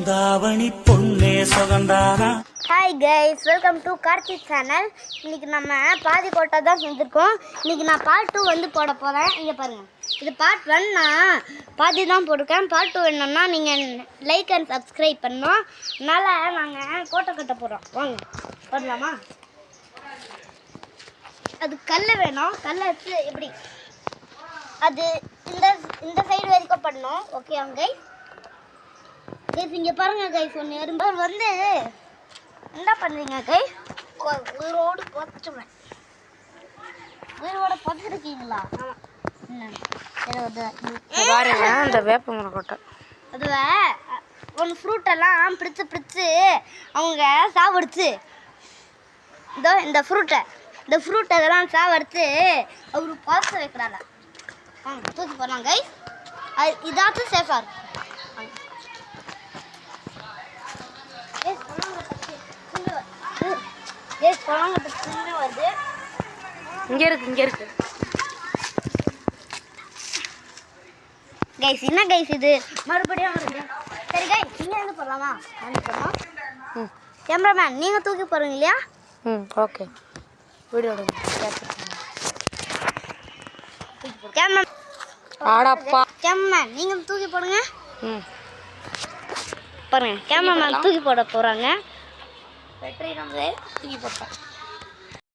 தாவணி பொன்னே சுகந்தானா. Hi guys, welcome to Karthik channel. இன்னைக்கு நம்ம பாதி கோட்டை தான் செஞ்சுருக்கோம். இன்னைக்கு நான் பார்ட் 2 வந்து போட போகிறேன். இங்கே பாருங்கள், இது பார்ட் 1 நான் பாதி தான் போட்டிருக்கேன். பார்ட் 2 வேணும்னா நீங்கள் லைக் அண்ட் சப்ஸ்கிரைப் பண்ணோம். அதனால் நாங்கள் கோட்டை கட்ட போகிறோம். வாங்க போடலாமா? அது கல் வேணும். கல்லை வச்சு எப்படி அது இந்த சைடு வரைக்கும் பண்ணணும். Okay guys. இங்கே பாருங்கள் கைஸ், ஒன்று எறும்பர் வந்து என்ன பண்ணுறீங்க கைஸ்? உயிரோடு புதைச்சுவேன். உயிரோட புதைச்சிருக்கீங்களா? பாருங்க இந்த வேப்ப மரக்கொட்டை அதுவே ஒன்று ஃப்ரூட்டெல்லாம் பிடிச்சு அவங்க சாப்பிடுச்சு. இதோ இந்த ஃப்ரூட்டை இதெல்லாம் சாப்பிடுச்சு அவரு புதைச்சி வைக்கிறாங்க. தூக்கி போடலாம் கைஸ். அது இதாச்சும் சேஃபாக இருக்கும். வருது. இங்க இருக்கு கைஸ். என்ன கைஸ் இது மறுபடியும் வருது? சரி கைஸ், இங்கே இருந்து போடலாமா? கேமராமேன் நீங்க தூக்கி போறீங்க இல்லையா? ஓகே. வீடியோ கேமராமேன் நீங்க தூக்கி போடுங்க. பாருங்க, கேமராமேன் தூக்கி போட போறாங்க. வெற்றி நம்ம தூக்கி போட்டோம்.